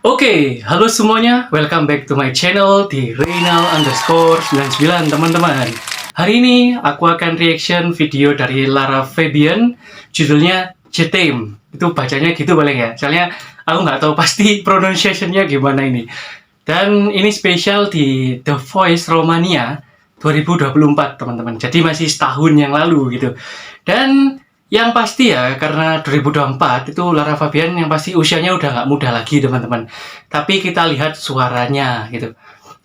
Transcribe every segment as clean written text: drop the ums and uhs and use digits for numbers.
Oke, halo semuanya, welcome back to my channel di Reynal_99 teman-teman. Hari ini aku akan reaction video dari Lara Fabian, judulnya Jetem. Itu bacanya gitu boleh ya? Soalnya aku nggak tahu pasti pronunciation-nya gimana ini. Dan ini spesial di The Voice Romania 2024 teman-teman. Jadi masih setahun yang lalu gitu. Dan yang pasti ya, karena 2024 itu Lara Fabian yang pasti usianya udah nggak muda lagi teman-teman. Tapi kita lihat suaranya gitu.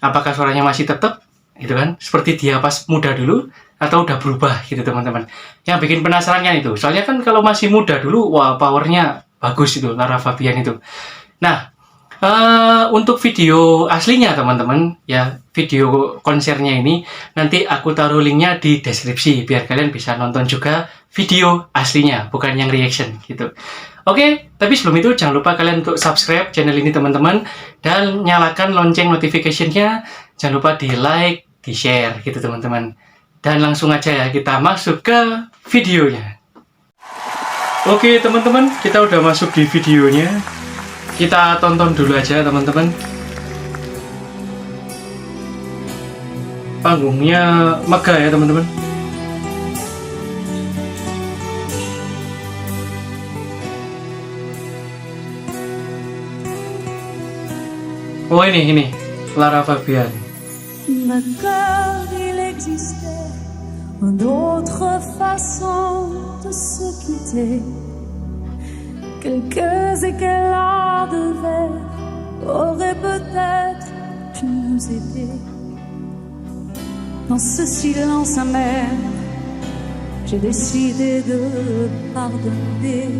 Apakah suaranya masih tetap gitu kan? Seperti dia pas muda dulu atau udah berubah gitu teman-teman. Yang bikin penasaran kan itu. Soalnya kan kalau masih muda dulu, wah powernya bagus itu Lara Fabian itu. Nah, untuk video aslinya teman-teman ya, video konsernya ini nanti aku taruh linknya di deskripsi biar kalian bisa nonton juga video aslinya, bukan yang reaction gitu. Oke, tapi sebelum itu jangan lupa kalian untuk subscribe channel ini teman-teman dan nyalakan lonceng notification-nya. Jangan lupa di like, di share gitu teman-teman. Dan langsung aja ya kita masuk ke videonya. Oke teman-teman, kita udah masuk di videonya. Kita tonton dulu aja teman-teman. Panggungnya megah ya teman-teman. Oh ini Lara Fabian. D'accord, il existait d'autres façons de se quitter. Quelques éclats de verre auraient peut-être pu nous aider. Dans ce silence amer, j'ai décidé de pardonner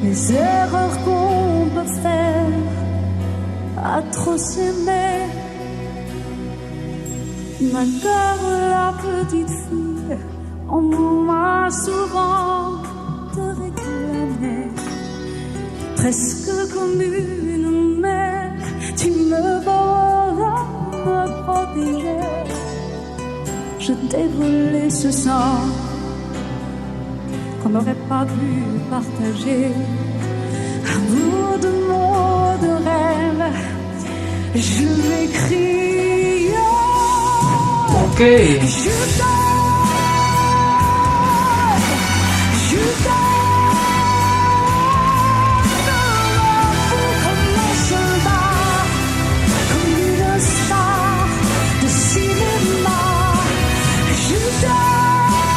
les erreurs qu'on peut faire à trop s'aimer. D'accord, la petite fille, on m'a souvent te réclamer. Presque comme une mère, tu me volas, me protéger. Je t'ai volé ce sang qu'on n'aurait pas pu partager. Un bout de mots de rêve, je m'écris. Oke.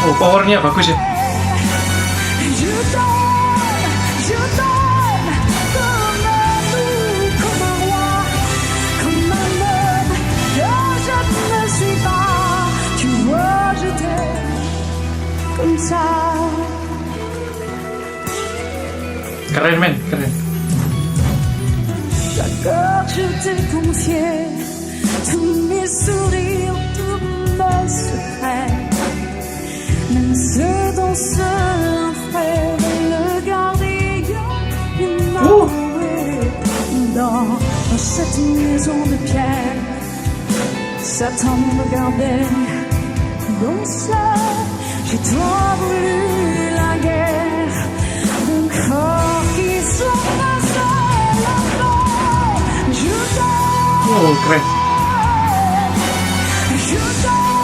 Oh, powernya bagus ya. Keren men, keren. D'accord, je t'ai confié tous mes sourires, tous mes secrets, même ceux dont seul un frère est le gardien immaculé. Dans cette maison de pierre, Satan me gardait dans seul. J'ai tant voulu la guerre d'un corps qui soit pas seul. Je t'aime. Oh, keren. Je t'aime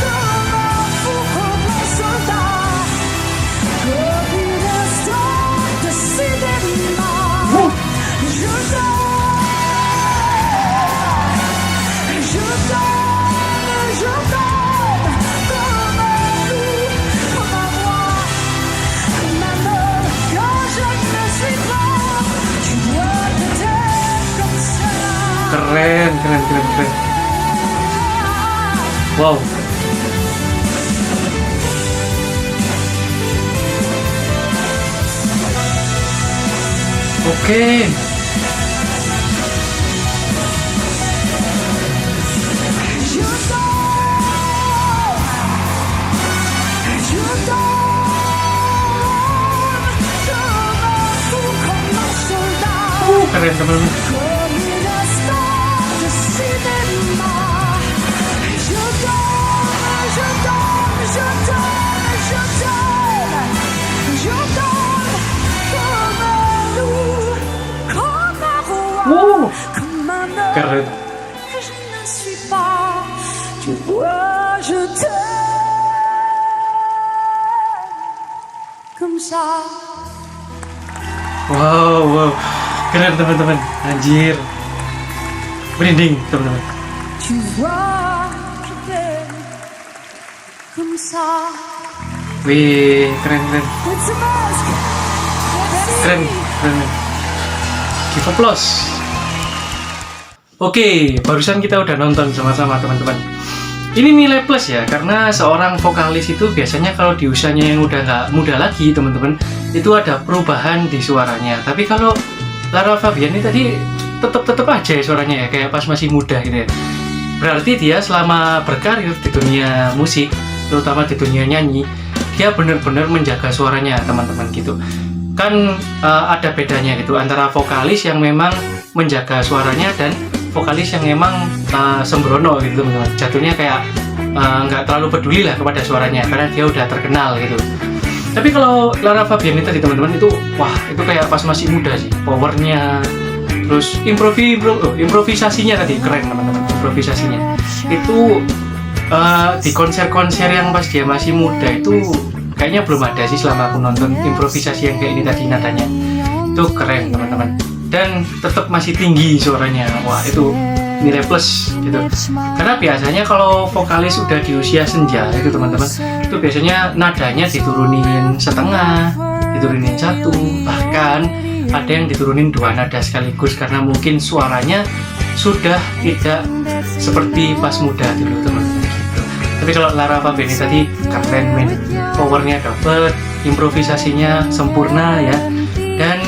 comme un fou, comme un soldat, comme une instant de cinéma. Je t'aime, je t'aime, je t'aime comme un fou, comme un roi, comme un homme. Quand je ne suis pas, tu dois te taire comme ça. Keren. Wow. Oke. Keren teman-teman. Je t'aime comme un loup. ne suis pas. Tu vois, je t'aime comme ça. Wow, keren teman-teman, anjir, merinding teman-teman. Tu vois, je t'aime comme ça. Wih, keren. It's a mask. Keren. Give applause. Oke, barusan kita udah nonton sama-sama teman-teman. Ini nilai plus ya, karena seorang vokalis itu biasanya kalau di usianya yang udah nggak muda lagi teman-teman, itu ada perubahan di suaranya. Tapi kalau Lara Fabian ini tadi tetap aja ya suaranya ya, kayak pas masih muda gitu ya. Berarti dia selama berkarir di dunia musik, terutama di dunia nyanyi, dia benar-benar menjaga suaranya teman-teman gitu. Kan ada bedanya gitu antara vokalis yang memang menjaga suaranya dan vokalis yang memang sembrono gitu teman-teman. Jatuhnya kayak nggak terlalu peduli lah kepada suaranya karena dia udah terkenal gitu. Tapi kalau Lara Fabian itu tadi teman-teman itu wah itu kayak pas masih muda sih, powernya, terus improvisasinya tadi keren teman-teman. Improvisasinya itu di konser-konser yang pas dia masih muda itu kayaknya belum ada sih selama aku nonton improvisasi yang kayak ini tadi nadanya. Itu keren teman-teman. Dan tetap masih tinggi suaranya. Wah, itu nilai plus gitu. Karena biasanya kalau vokalis udah di usia senja itu teman-teman, itu biasanya nadanya diturunin setengah, diturunin satu, bahkan ada yang diturunin 2 nada sekaligus karena mungkin suaranya sudah tidak seperti pas muda dulu teman-teman gitu. Tapi kalau Lara Fabian ini tadi keren men, powernya dapet, improvisasinya sempurna ya, dan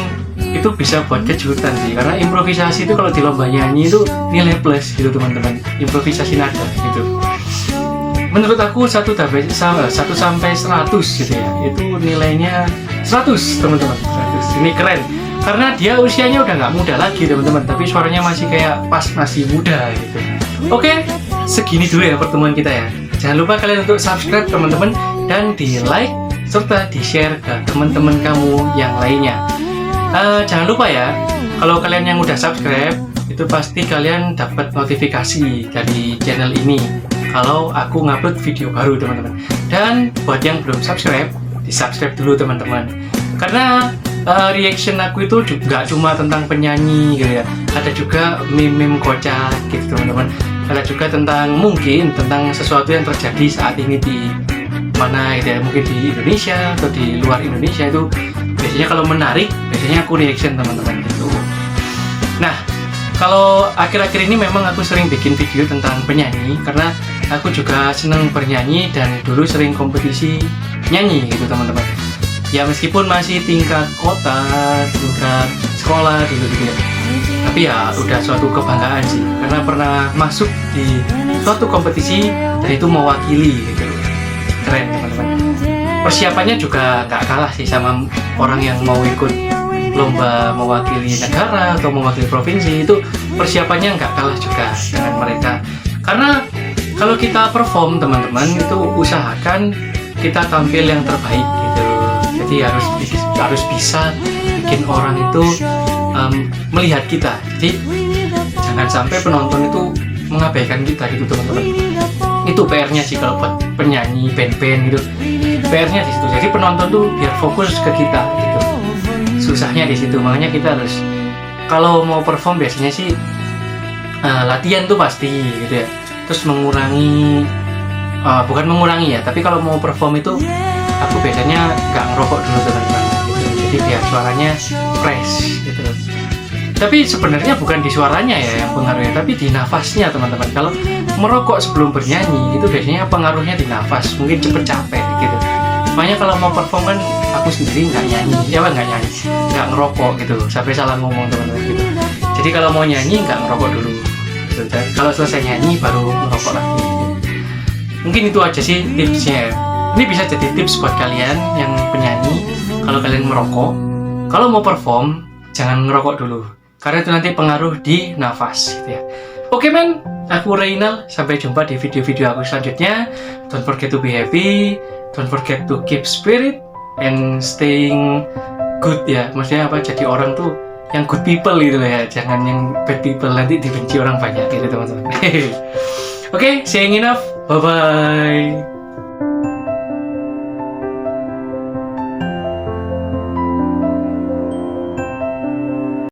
itu bisa buat kejutan sih karena improvisasi itu kalau di lomba nyanyi itu nilai plus gitu teman-teman, improvisasi nada gitu. Menurut aku 1 sampai 100 gitu ya, itu nilainya 100 teman-teman, 100. Ini keren karena dia usianya udah nggak muda lagi teman-teman, tapi suaranya masih kayak pas masih muda gitu. Oke, segini dulu ya pertemuan kita ya. Jangan lupa kalian untuk subscribe teman-teman dan di like serta di share ke teman-teman kamu yang lainnya. Jangan lupa ya, kalau kalian yang udah subscribe itu pasti kalian dapat notifikasi dari channel ini kalau aku ngupload video baru teman-teman. Dan buat yang belum subscribe, di subscribe dulu teman-teman. Karena reaction aku itu juga cuma tentang penyanyi gitu ya, ada juga meme-meme kocak gitu teman-teman. Ada juga mungkin tentang sesuatu yang terjadi saat ini di mana gitu ya, mungkin di Indonesia atau di luar Indonesia. Itu biasanya kalau menarik, biasanya aku reaction teman-teman gitu. Nah, kalau akhir-akhir ini memang aku sering bikin video tentang penyanyi karena aku juga seneng bernyanyi dan dulu sering kompetisi nyanyi gitu teman-teman. Ya meskipun masih tingkat kota, tingkat sekolah gitu ya. Tapi ya udah suatu kebanggaan sih karena pernah masuk di suatu kompetisi dan itu mewakili gitu. Keren teman-teman. Persiapannya juga gak kalah sih sama orang yang mau ikut lomba mewakili negara atau mewakili provinsi. Itu persiapannya gak kalah juga dengan mereka. Karena kalau kita perform teman-teman itu usahakan kita tampil yang terbaik gitu. Jadi harus bisa bikin orang itu melihat kita. Jadi jangan sampai penonton itu mengabaikan kita gitu teman-teman. Itu PR-nya sih kalau buat penyanyi, band-band gitu. PR-nya di situ. Jadi penonton tuh biar fokus ke kita gitu. Susahnya di situ. Makanya kita harus kalau mau perform biasanya sih latihan tuh pasti gitu ya. Terus bukan mengurangi ya, tapi kalau mau perform itu aku biasanya nggak ngerokok dulu teman-teman gitu. Jadi biar suaranya fresh gitu. Tapi sebenarnya bukan di suaranya ya yang pengaruhnya, tapi di nafasnya teman-teman. Kalau merokok sebelum bernyanyi itu biasanya pengaruhnya di nafas, mungkin cepet capek gitu. Makanya kalau mau perform kan aku sendiri nggak ngerokok gitu, sampai salah ngomong teman-teman gitu. Jadi kalau mau nyanyi nggak ngerokok dulu gitu. Dan kalau selesai nyanyi baru ngerokok lagi gitu. Mungkin itu aja sih tipsnya. Ini bisa jadi tips buat kalian yang penyanyi. Kalau kalian merokok, kalau mau perform jangan ngerokok dulu karena itu nanti pengaruh di nafas gitu ya. Oke men, aku Reynal, sampai jumpa di video-video aku selanjutnya. Don't forget to be happy, don't forget to keep spirit and staying good ya. Maksudnya apa, jadi orang tuh yang good people gitu ya, jangan yang bad people, nanti dibenci orang banyak gitu teman-teman. Oke, saying enough, bye bye.